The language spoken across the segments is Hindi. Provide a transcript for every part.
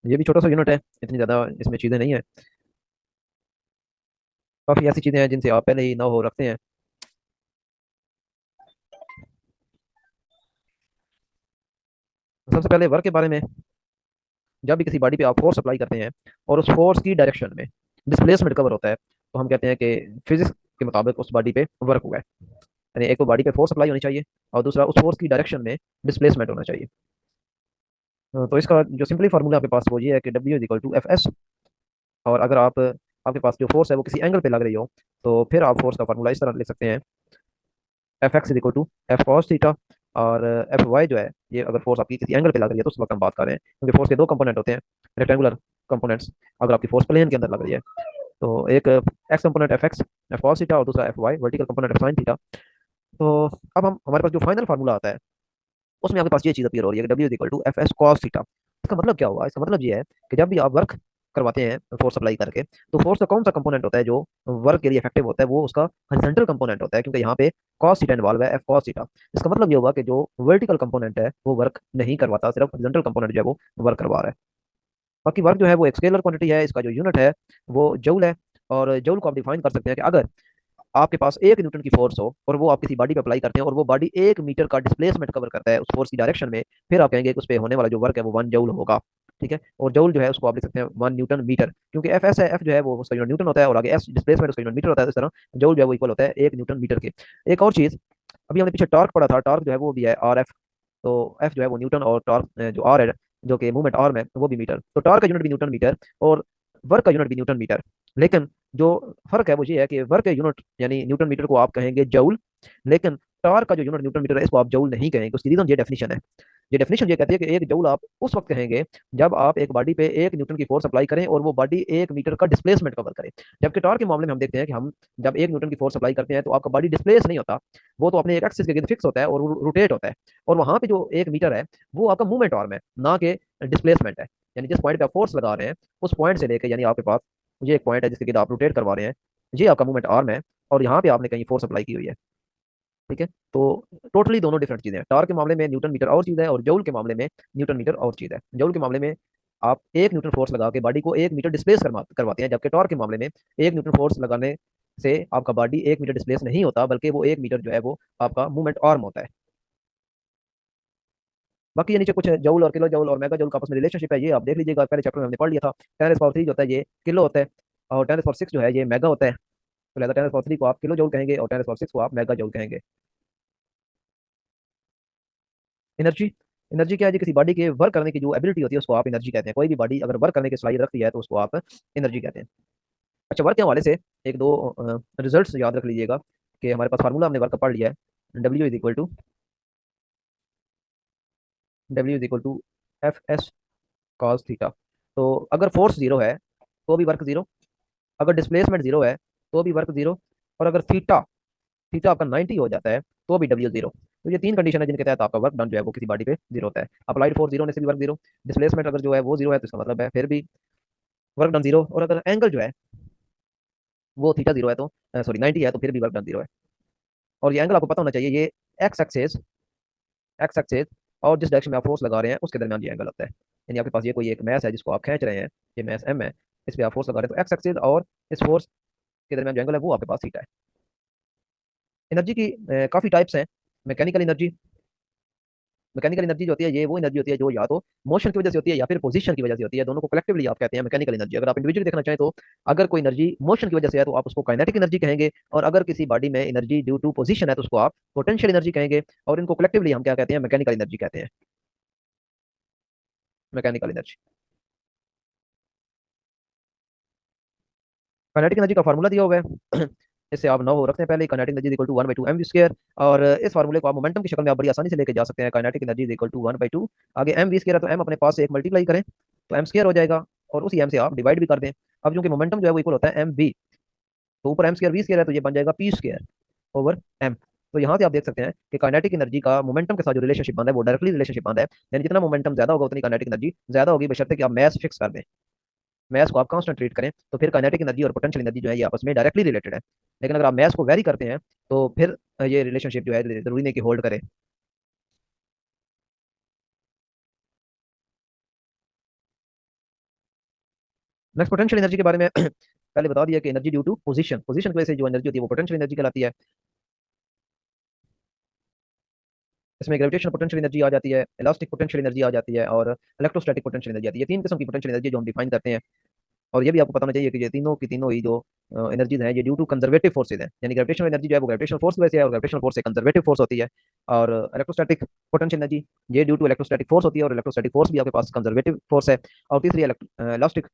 ये भी छोटा सा यूनिट है, इतनी ज़्यादा इसमें चीज़ें नहीं है। काफ़ी ऐसी चीज़ें हैं जिनसे आप पहले ही ना हो रखते हैं। सबसे पहले वर्क के बारे में, जब भी किसी बॉडी पे आप फोर्स अप्लाई करते हैं और उस फोर्स की डायरेक्शन में डिस्प्लेसमेंट कवर होता है, तो हम कहते हैं कि फिजिक्स के मुताबिक उस बॉडी पे वर्क हुआ है। यानी एक तो बॉडी पे फोर्स अप्लाई होनी चाहिए, और दूसरा उस फोर्स की डायरेक्शन में डिस्प्लेसमेंट होना चाहिए। तो इसका जो सिंपली फार्मूला आपके पास वो ये है कि W is equal to F S. और अगर आप आपके पास जो फोर्स है वो किसी एंगल पे लग रही हो, तो फिर आप फोर्स का फार्मूला इस तरह लिख सकते हैं, F x is equal to F cos theta. और एफ वाई जो है, ये अगर फोर्स आपकी किसी एंगल पे लग रही है तो उस वक्त हम बात कर रहे हैं, क्योंकि फोर्स के दो कंपोनेंट होते हैं, रेक्टेंगुलर कंपोनेंट्स। अगर आपकी फोर्स प्लेन के अंदर लग रही है तो एक x component F x F cos theta, और दूसरा F y vertical component F sine theta. तो अब हम हमारे पास जो फाइनल फार्मूला आता है उसमें आपके पास ये चीज़ अपीयर हो रही है कि W is equal to F S cos theta. इसका मतलब क्या हुआ? इसका मतलब ये है कि जब भी आप वर्क करवाते हैं फोर्स अप्लाई करके, तो फोर्स का कौन सा कंपोनेंट होता है जो वर्क के लिए इफेक्टिव होता है? वो उसका हॉरिजॉन्टल कंपोनेंट होता है, क्योंकि यहाँ पे कॉस थीटा इन्वॉल्व है, एफ कॉस थीटा। इसका मतलब ये होगा कि जो वर्टिकल कंपोनेंट है वो वर्क नहीं करवाता, सिर्फ हॉरिजॉन्टल कंपोनेंट जो है वो वर्क करवा रहा है। बाकी वर्क जो है वो एक स्केलर क्वांटिटी है, इसका जो यूनिट है वो जूल है। और जूल को आप डिफाइन कर सकते हैं कि अगर आपके पास 1 न्यूटन की फोर्स हो और वो आप किसी बॉडी पे अप्लाई करते हैं और वो बॉडी 1 मीटर का डिस्प्लेसमेंट कवर करता है उस फोर्स की डायरेक्शन में, फिर आप कहेंगे कि उस पर होने वाला जो वर्क है वो 1 जूल होगा। ठीक है, और जूल जो है उसको आप लिख सकते हैं 1 न्यूटन मीटर, क्योंकि एफ एस है, एफ जो है वो उसका यूनिट न्यूटन होता है और आगे एस डिस्प्लेसमेंट उसका यूनिट मीटर होता है। इस तरह जूल जो है वो इक्वल होता है 1 न्यूटन मीटर के। एक और चीज, अभी हमने पीछे टॉर्क पढ़ा था, टॉर्क जो है वो भी है आर एफ। तो एफ जो है वो न्यूटन, और टॉर्क जो आर है, जो कि मूवमेंट आर्म है, वो भी मीटर। तो टॉर्क का यूनिट भी न्यूटन मीटर और वर्क का यूनिट भी न्यूटन मीटर। लेकिन जो फर्क है वो ये है कि वर्क का यूनिट यानी न्यूटन मीटर को आप कहेंगे जूल, लेकिन टॉर्क का जो यूनिट न्यूटन मीटर है इसको आप जूल नहीं कहेंगे। उसकी रीजन ये डेफिनेशन है। ये डेफिनेशन ये कहती है कि 1 जूल आप उस वक्त कहेंगे जब आप एक बॉडी पे 1 न्यूटन की फोर्स अप्लाई करें और वो बॉडी 1 मीटर का डिस्प्लेसमेंट कवर करे। जबकि टॉर्क के मामले में हम देखते हैं कि हम जब 1 न्यूटन की फोर्स अप्लाई करते हैं तो आपका बॉडी डिस्प्लेस नहीं होता, वो तो अपने एक एक्सिस के गिर्द फिक्स होता है और रोटेट होता है। और वहां पे जो 1 मीटर है वो आपका मूवमेंट आर्म है, ना कि डिस्प्लेसमेंट है। यानी जिस पॉइंट पे आप फोर्स लगा रहे हैं उस पॉइंट से लेके, यानी आपके पास ये एक पॉइंट है जिसके गिर्द आप रोटेट करवा रहे हैं, ये आपका मूवमेंट आर्म है, और यहाँ पे आपने कहीं फोर्स अप्लाई की हुई है। ठीक है, तो टोटली दोनों डिफरेंट चीजें हैं। टॉर्क के मामले में न्यूटन मीटर और चीज है, और जूल के मामले में न्यूटन मीटर और चीज है। जूल के मामले में आप 1 न्यूटन फोर्स लगा के बॉडी को 1 मीटर डिस्प्लेस करवाते हैं, जबकि टॉर्क के मामले में 1 न्यूटन फोर्स लगाने से आपका बॉडी 1 मीटर डिस्प्लेस नहीं होता, बल्कि वो 1 मीटर जो है वो आपका मूवमेंट आर्म होता है। बाकी ये नीचे कुछ जूल और किलो जूल और मेगा जूल का आपस में रिलेशनशिप है, ये आप देख लीजिएगा, पहले चैप्टर में हमने पढ़ लिया था। 10⁻³ जो होता है ये किलो होता है, और 10⁻6 जो है ये मेगा होता है। तो लिहाजा 10⁻³ को आप किलो जूल कहेंगे और 10⁻6 को आप मेगा जूल कहेंगे। एनर्जी, एनर्जी क्या है जी? किसी बॉडी के वर्क करने की जो एबिलिटी होती है उसको आप एनर्जी कहते हैं। कोई भी बॉडी अगर वर्क करने की सलाहियत रखती है तो उसको आप एनर्जी कहते हैं। अच्छा, वर्क के हवाले से एक दो रिजल्ट्स याद रख लीजिएगा कि हमारे पास फार्मूला हमने वर्क का पढ़ लिया है, W is equal to F S cos theta. तो अगर फोर्स जीरो है तो भी वर्क जीरो, अगर डिस्प्लेसमेंट जीरो है तो भी वर्क जीरो, और अगर थीटा थीटा आपका 90 हो जाता है तो भी डब्ल्यू जीरो। तो ये 3 कंडीशन है जिनके तहत आपका वर्क डन जो है वो किसी बॉडी पे जीरो होता है। अप्लाइड फोर्स जीरो होने से भी वर्क जीरो, डिस्प्लेसमेंट अगर जो है वो जीरो है तो इसका मतलब है फिर भी वर्क डन जीरो, और अगर एंगल जो है वो थीटा जीरो है तो सॉरी 90 है तो फिर भी वर्क डन जीरो है। और ये एंगल आपको पता होना चाहिए, ये एक्स एक्सेस, एक्स एक्सेस और जिस डायरेक्शन में आप फोर्स लगा रहे हैं उसके दरमियान ये एंगल होता है। यानी आपके पास ये कोई एक मैस है जिसको आप खींच रहे हैं, ये मैस एम है, इस पर आप फोर्स लगा रहे हैं, तो एक्स एक्सेस और इस फोर्स के दरमियान जो एंगल है वो आपके पास थीटा है। एनर्जी की काफी टाइप्स हैं। मैकेनिकल एनर्जी, मैकेनिकल एनर्जी जो होती है ये वो एनर्जी होती है जो या तो मोशन की वजह से होती है या फिर पोजीशन की वजह से होती है, दोनों को कलेक्टिवली आप कहते हैं मैकेनिकल एनर्जी। अगर आप इंडिविजुअली देखना चाहें तो अगर कोई एनर्जी मोशन की वजह से है तो आप उसको काइनेटिक एनर्जी कहेंगे, और अगर किसी बॉडी में एनर्जी ड्यू टू पोजीशन है तो उसको आप पोटेंशियल एनर्जी कहेंगे, और इनको कलेक्टिवली हम क्या कहते हैं? मैकेनिकल एनर्जी कहते हैं, मैकेनिकल एनर्जी। काइनेटिक एनर्जी का फार्मूला दिया हुआ है इससे आप नौ रखते हैं पहले, kinetic energy equal to 1/2 mv square. और इस फार्मूले को आप मोमेंटम की शक्ल में आप बड़ी आसानी से लेके जा सकते हैं। काइनेटिक एनर्जी इक्वल टू 1/2, आगे एम वी स्क्वायर है तो एम अपने पास से एक मल्टीप्लाई करें तो एम स्क्वायर हो जाएगा, और उसी एम से आप डिवाइड भी कर दें। अब क्योंकि मोमेंटम जो है वो इक्वल होता है एम वी, तो ऊपर एम स्क्वायर वी स्क्वायर है तो ये बन जाएगा पी स्क्वायर ओवर एम। तो यहाँ से आप देख सकते हैं कि काइनेटिक एनर्जी का मोमेंटम के साथ जो रिलेशनशिप बंद है वो डायरेक्टली रिलेशनशिप बंद है। यानी जितना मोमेंटम ज्यादा होगा उतनी काइनेटिक एनर्जी ज्यादा होगी, बशर्ते कि आप मैथ फिक्स कर दें, मैथ्स को आप कांस्टेंट ट्रीट करें, तो फिर काइनेटिक एनर्जी और पोटेंशियल एनर्जी जो है ये आपस में डायरेक्टली रिलेटेड है। लेकिन अगर आप मैथ्स को वेरी करते हैं तो फिर ये रिलेशनशिप जो है जरूरी नहीं कि होल्ड करे। नेक्स्ट पोटेंशियल एनर्जी के बारे में पहले बता दिया कि energy due to position, position की वजह से जो एनर्जी होती है वो पोटेंशियल एनर्जी कहलाती है। इसमें ग्रेविटेशनल पोटेंशियल एनर्जी आ जाती है, इलास्टिक पोटेंशियल एनर्जी आ जाती है और इलेक्ट्रोस्टैटिक पोटेंशियल एनर्जी आती है। ये तीन किस्म की पोटेंशियल एनर्जी जो हम डिफाइन करते हैं। और ये भी आपको पता होना चाहिए कि ये तीनों की तीनों ही जो एनर्जीज हैं ये ड्यू टू कंजर्वेटिव फोर्सेज हैं, यानी ग्रेविटेशनल एनर्जी जो है वो ग्रेविटेशनल फोर्स की वजह से है और ग्रेविटेशनल फोर्स एक कंजर्वेटिव फोर्स होती है। और इलेक्ट्रोस्टैटिक पोटेंशियल एनर्जी ये ड्यू टू इलेक्ट्रोस्टैटिक फोर्स होती है और इलेक्ट्रोस्टैटिक फोर्स भी आपके पास कंजर्वेटिव फोर्स है। और तीसरी इलास्टिक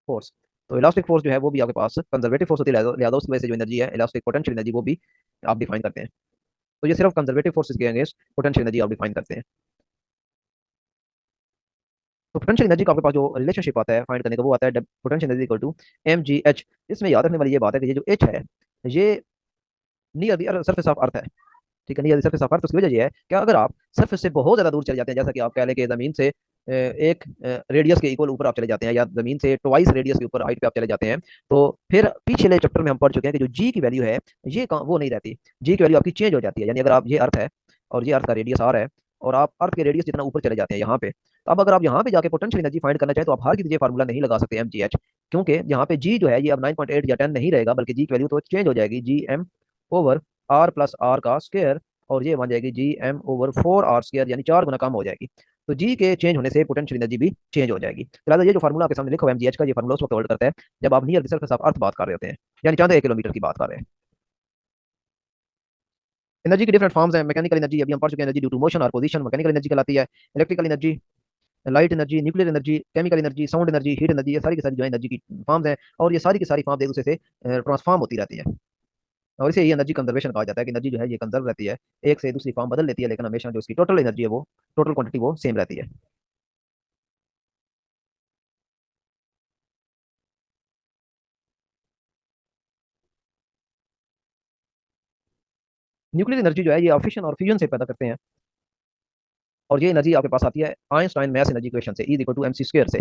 फोर्स, तो इलास्टिक फोर्स जो है वो भी आपके पास कंजर्वेटिव फोर्स होती है, लिहाजा उसकी वजह से जो एनर्जी है इलास्टिक पोटेंशियल एनर्जी वो भी आप डिफाइन करते हैं। तो ये सिर्फ कंजर्वेटिव फोर्सेज के अगेंस्ट पोटेंशियल एनर्जी आप डिफाइन करते हैं। तो पोटेंशियल एनर्जी का आपके पास जो रिलेशनशिप आता है फाइंड करने का वो आता है potential energy equal to mgh। इसमें याद रखने वाली ये बात है कि ये जो h है ये near the surface of earth है। ठीक है, near the surface of earth. उसकी वजह ये है कि अगर आप सरफेस से बहुत ज्यादा दूर चले जाते हैं, जैसा कि आप कह लें कि जमीन से एक रेडियस के इक्वल ऊपर आप चले जाते हैं या जमीन से ट्वाइस रेडियस के ऊपर हाइट पे आप चले जाते हैं, तो फिर पिछले चैप्टर में हम पढ़ चुके हैं कि जो जी की वैल्यू है ये वो नहीं रहती। जी की वैल्यू आपकी चेंज हो जाती है। यानी अगर आप ये अर्थ है और ये अर्थ का रेडियस आर है और आप अर्थ के रेडियस जितना ऊपर चले जाते हैं यहाँ पे, तो अब अगर आप यहाँ पे जाके पोटेंशियल एनर्जी फाइंड करना चाहें तो आप हार की ये फार्मूला नहीं लगा सकते mgh, क्योंकि यहाँ पे जी जो है ये अब 9.8 या 10 नहीं रहेगा, बल्कि जी की वैल्यू तो चेंज हो जाएगी, G M over R plus R का स्क्वायर, और ये बन जाएगी G M over 4r square, यानी 4 गुना कम हो जाएगी। तो जी के चेंज होने से पोटेंशियल एनर्जी भी चेंज हो जाएगी। तो लिहाजा ये जो फार्मूला आपके सामने लिखा हुआ है एमजीएच का, ये फार्मूला उस वक्त होल्ड करता है जब आप near the surface of earth बात कर रहे होते हैं, यानी चांद 1 किलोमीटर की बात कर रहे हैं। एनर्जी की डिफरेंट फॉर्म्स हैं। मैकेनिकल एनर्जी अभी हम पढ़ चुके हैं, एनर्जी ड्यू टू मोशन और पोजीशन मैकेनिकल एनर्जी कहलाती है। Electrical energy, light energy, nuclear energy, chemical energy, sound energy, heat energy, ये सारी की सारी जो है एनर्जी की फॉर्म्स हैं और ये सारी की सारी फॉर्म्स एक दूसरे से ट्रांसफॉर्म होती रहती है। और इसे ये एनर्जी कंजर्वेशन कहा जाता है कि एनर्जी जो है ये कंजर्व रहती है, एक से दूसरी फॉर्म बदल लेती है लेकिन हमेशा जो इसकी टोटल एनर्जी है वो टोटल क्वांटिटी वो सेम रहती है। न्यूक्लियर एनर्जी जो है ये फिशन और फ्यूजन से पैदा करते हैं और ये एनर्जी आपके पास आती है आइंस्टाइन मैथ एनर्जी इक्वेशन से, E equal to mc square से।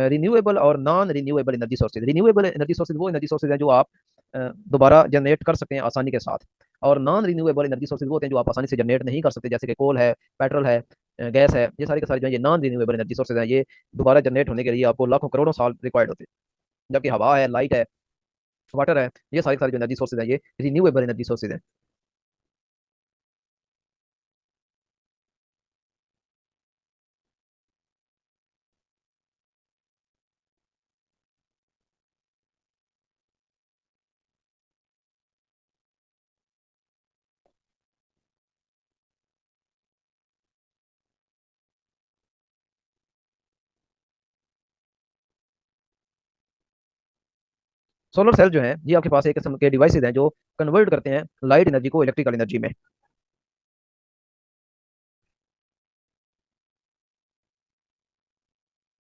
रिन्यूएबल और non renewable energy sources, renewable energy sources वो एनर्जी सोर्सेज हैं जो आप दोबारा जनरेट कर सकते हैं आसानी के साथ, और नॉन रिन्यूएबल एनर्जी सोर्सेज वो होते हैं जो आप आसानी से जनरेट नहीं कर सकते, जैसे कि कोल है, पेट्रोल है, गैस है, ये सारे के सारे जो है ये नॉन रिन्यूएबल एनर्जी सोर्सेज हैं। ये दोबारा जनरेट होने के लिए आपको लाखों करोड़ों साल रिक्वायर्ड होते हैं, जबकि हवा है, लाइट है, वाटर है, ये सारी सारी जो एनर्जी सोर्सेज हैं ये रिन्यूएबल एनर्जी सोर्सेज हैं। सोलर सेल जो है ये आपके पास एक किस्म के डिवाइसेज हैं जो कन्वर्ट करते हैं लाइट एनर्जी को इलेक्ट्रिकल एनर्जी में।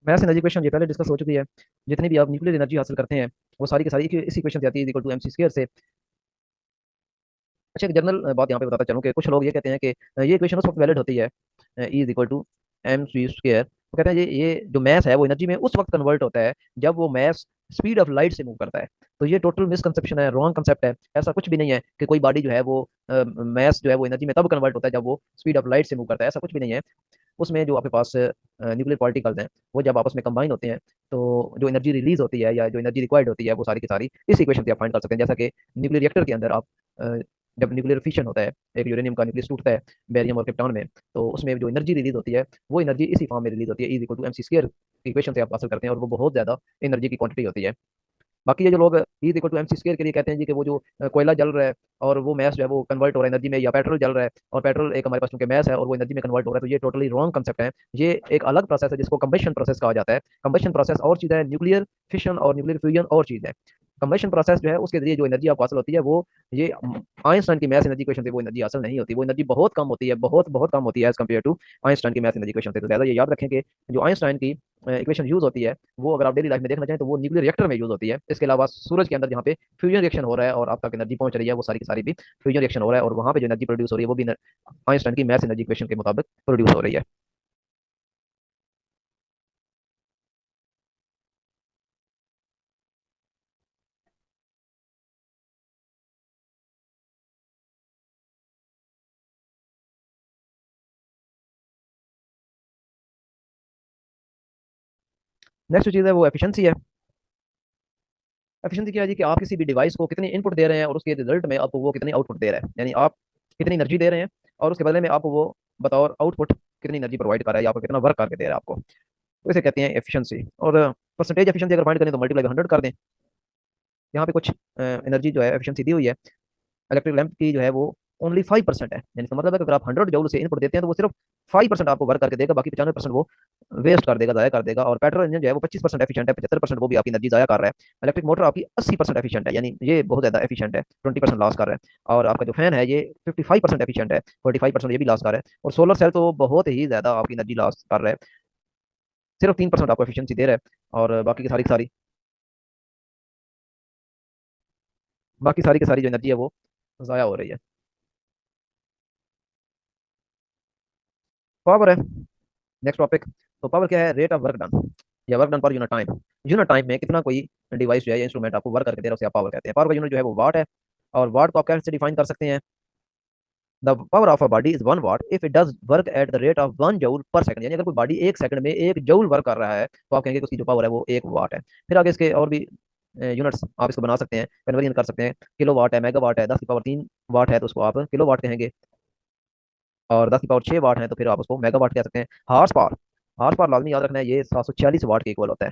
मैथ एनर्जी इक्वेशन ये पहले डिस्कस हो चुकी है। जितनी भी आप न्यूक्लियर एनर्जी हासिल करते हैं वो सारी की सारी इसी इक्वेशन से आती है, इक्वल टू mc स्क्वायर से। अच्छा, एक जनरल बात यहाँ पे बताता चलूँ कि कुछ लोग ये कहते हैं कि ये इक्वेशन उस वक्त वैलिड होती है, E is equal to M C square, वो कहते हैं ये जो मैथ है वो एनर्जी में उस वक्त कन्वर्ट होता है जब वो मैथ स्पीड ऑफ लाइट से मूव करता है। तो ये टोटल मिसकंसेप्शन है, रॉन्ग कंसेप्ट है। ऐसा कुछ भी नहीं है कि कोई बॉडी जो है वो मैथ जो है वो एनर्जी में तब कन्वर्ट होता है जब वो स्पीड ऑफ लाइट से मूव करता है, ऐसा कुछ भी नहीं है। उसमें जो आपके पास न्यूक्लियर पार्टिकल्स हैं वो जब आपस में कंबाइन होते हैं तो जो एनर्जी रिलीज होती है या जो एनर्जी रिक्वायर्ड होती है वो सारी की सारी इस इक्वेशन से आप फाइंड कर सकते हैं। जैसा कि न्यूक्लियर रिएक्टर के अंदर आप जब न्यूक्लियर फिशन होता है, एक यूरेनियम का न्यूक्लियस टूटता है बेरियम और क्रिप्टॉन में, तो उसमें जो एनर्जी रिलीज होती है वो एनर्जी इसी फॉर्म में रिलीज होती है, is equal to M C square equation से आप हासिल करते हैं, और वो बहुत ज्यादा एनर्जी की क्वांटिटी होती है। बाकी ये जो लोग E equal to M C square के लिए कहते हैं जी कि वो जो कोयला जल रहा है और वो मैस जो है वो कन्वर्ट हो रहा है एनर्जी में, या पेट्रोल जल रहा है और पेट्रोल एक हमारे पास चूंकि मैस है और वो एनर्जी में कन्वर्ट हो रहा है, तो ये टोटली रॉन्ग कंसेप्ट है। ये एक अलग प्रोसेस है जिसको कंबशन प्रोसेस कहा जाता है। कंबशन प्रोसेस और चीज़ है, न्यूक्लियर फिशन और न्यूक्लियर फ्यूजन और चीज़ है। कंबशन प्रोसेस जो है उसके जरिए जो एनर्जी आपको हासिल होती है वो ये आइंस्टाइन की मैथ एनर्जी इक्वेशन से वो एनर्जी हासिल नहीं होती, वो एनर्जी बहुत कम होती है, बहुत बहुत कम होती है एज कम्पेयर टू आइंस्टाइन की मैथ एनर्जी इक्वेशन से। तो ज़्यादा ये याद रखें कि जो आइंस्टाइन की इक्वेशन यूज होती है वो अगर आप डेली लाइफ में देखना चाहें तो वो न्यूक्लियर रिएक्टर में यूज होती है। इसके अलावा सूरज के अंदर जहाँ पे फ्यूजन रिएक्शन हो रहा है और आप तक एनर्जी पहुंच रही है वो सारी की सारी भी फ्यूजन रिएक्शन हो रहा है, और वहाँ पे जो एनर्जी प्रोड्यूस हो रही है वो भी आइंस्टाइन की मैथ एनर्जी इक्वेशन के मुताबिक प्रोड्यूस हो रही है। नेक्स्ट चीज़ है वो एफिशिएंसी है। एफिशिएंसी क्या है जी कि आप किसी भी डिवाइस को कितनी इनपुट दे रहे हैं और उसके रिजल्ट में आपको वो कितनी आउटपुट दे रहा है, यानी आप कितनी एनर्जी दे रहे हैं और उसके बदले में आपको वो बतौर आउटपुट कितनी एनर्जी प्रोवाइड कर रहा है या आपको कितना वर्क करके दे रहा है आपको। तो इसे कहते हैं एफिशिएंसी। और परसेंटेज एफिशिएंसी अगर फाइंड करें तो मल्टीप्लाई बाय 100 कर दें। यहाँ पे कुछ एनर्जी जो है एफिशिएंसी दी हुई है। इलेक्ट्रिक लैंप की जो है वो ओनली 5% है, यानी इसका मतलब है कि अगर आप 100 जूल से इनपुट देते हैं तो वो सिर्फ 5% आपको वर्क करके देगा, बाकी 95% वो वेस्ट कर देगा, जाया कर देगा। और पेट्रोल इंजन जो है वो 25% एफिशिएंट है, 75% वो भी आपकी एनर्जी जाया कर रहा है। इलेक्ट्रिक मोटर आपकी 80% एफिशिएंट है, यानी ये बहुत ज्यादा एफिशिएंट है, 20% लॉस कर रहा है। और आपका जो फैन है ये 55% एफिशिएंट है, 45% ये भी लॉस कर रहा है। और सोलर सेल तो बहुत ही ज्यादा आपकी एनर्जी लॉस कर रहा है, सिर्फ 3% आपको एफिशिएंसी दे रहा है। और बाकी सारी की सारी जो एनर्जी है वो जाया हो रही है। पावर है नेक्स्ट टॉपिक। तो पावर क्या है? रेट ऑफ वर्क डन या work done per unit time. Unit time में कितना कोई डिवाइस जो है या इंस्ट्रूमेंट आपको वर्क करके दे रहा है उसे आप पावर कहते हैं। पावर का यूनिट जो है वो वाट है। और वाट को आप कैसे डिफाइन कर सकते हैं? The power of a body is 1 what if it does work at the rate of 1 joule पर सेकंड, यानी अगर कोई बॉडी 1 सेकंड में 1 जूल वर्क कर रहा है तो आप कहेंगे कि उसकी जो पावर है वो 1 वाट है। फिर आगे इसके और भी यूनिट्स आप इसको बना सकते हैं, कन्वर्जन कर सकते हैं। किलो वाट है, मेगा वाट है, 10 की पावर 3 वाट है तो उसको आप किलो वाट कहेंगे। और 10 की पावर 6 वाट है तो फिर आप उसको मेगावाट कह सकते हैं। हार्स पावर, हार्स पावर लाजमी याद रखना है, ये 746 वाट के इक्वल होता है।